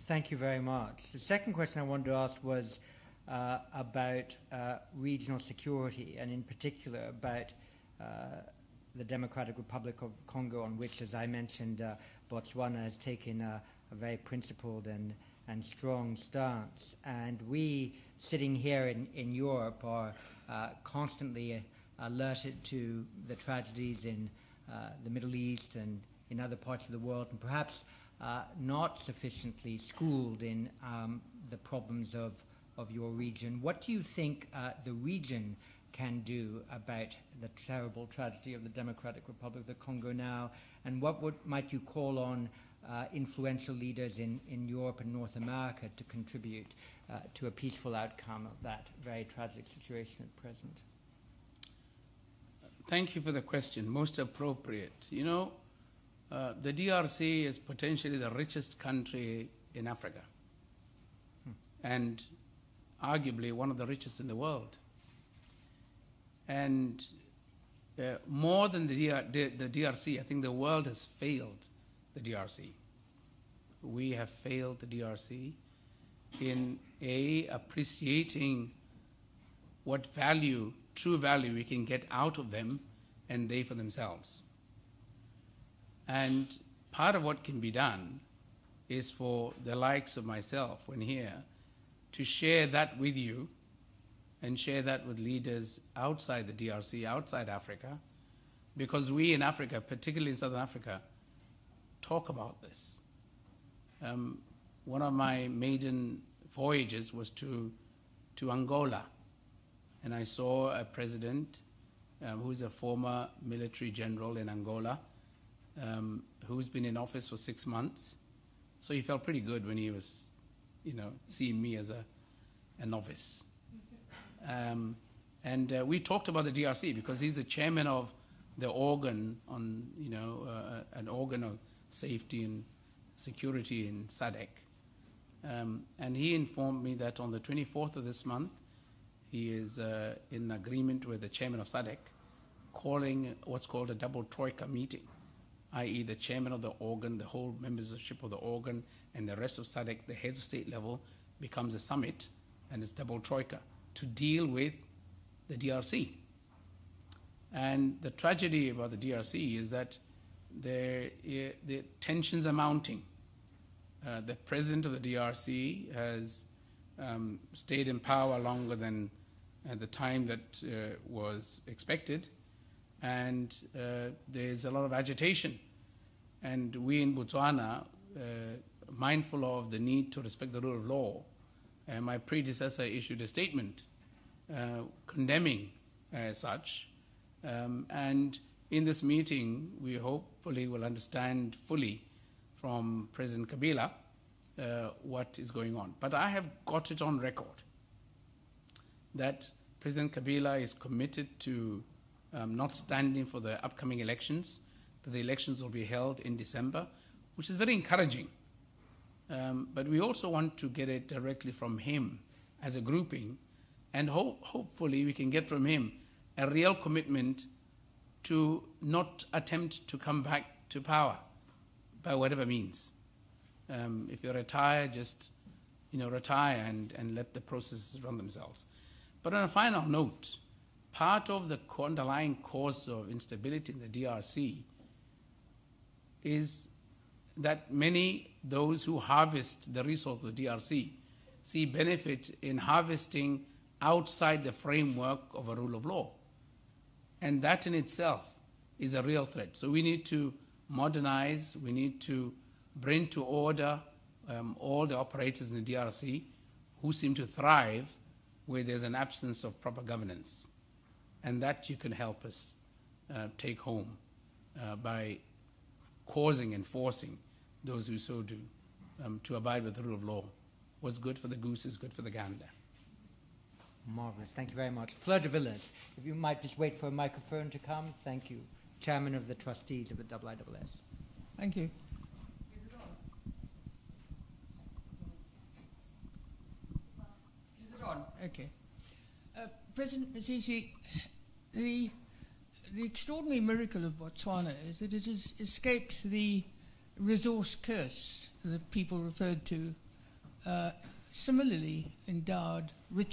Thank you very much. The second question I wanted to ask was about regional security, and in particular about the Democratic Republic of Congo, on which, as I mentioned, Botswana has taken a very principled and strong stance. And we, sitting here in Europe, are constantly alerted to the tragedies in the Middle East and in other parts of the world, and perhaps not sufficiently schooled in the problems of your region. What do you think the region can do about the terrible tragedy of the Democratic Republic of the Congo now, and what might you call on influential leaders in Europe and North America to contribute to a peaceful outcome of that very tragic situation at present? Thank you for the question. Most appropriate. You know, the DRC is potentially the richest country in Africa, and arguably one of the richest in the world. And more than the DRC, I think the world has failed the DRC. We have failed the DRC in appreciating what value, true value, we can get out of them and they for themselves. And part of what can be done is for the likes of myself, when here, to share that with you and share that with leaders outside the DRC, outside Africa, because we in Africa, particularly in Southern Africa, talk about this. One of my maiden voyages was to Angola, and I saw a president who is a former military general in Angola, who's been in office for 6 months. So he felt pretty good when he was, seeing me as a novice. And we talked about the DRC because he's the chairman of the organ on, an organ of safety and security in SADC. And he informed me that on the 24th of this month, he is in agreement with the chairman of SADC, calling what's called a double troika meeting, i.e. the chairman of the organ, the whole membership of the organ, and the rest of SADC, the heads of state level, becomes a summit, and it's double troika, to deal with the DRC. And the tragedy about the DRC is that the tensions are mounting. The president of the DRC has stayed in power longer than the time that was expected, and there's a lot of agitation. And we in Botswana, mindful of the need to respect the rule of law, my predecessor issued a statement condemning such. And in this meeting, we hopefully will understand fully from President Kabila what is going on. But I have got it on record that President Kabila is committed to not standing for the upcoming elections, that the elections will be held in December, which is very encouraging. But we also want to get it directly from him as a grouping, and hopefully we can get from him a real commitment to not attempt to come back to power by whatever means. If you retire, just retire and let the processes run themselves. But on a final note, part of the underlying cause of instability in the DRC is that those who harvest the resource of the DRC see benefit in harvesting outside the framework of a rule of law. And that in itself is a real threat. So we need to modernize, we need to bring to order all the operators in the DRC who seem to thrive where there's an absence of proper governance. And that you can help us take home by causing and forcing those who so do to abide with the rule of law. What's good for the goose is good for the gander. Marvelous. Thank you very much. Fleur de Villiers, if you might just wait for a microphone to come. Thank you. Chairman of the Trustees of the IISS. Thank you. Is it on? Okay. President Masisi, the extraordinary miracle of Botswana is that it has escaped the resource curse that people referred to similarly endowed rich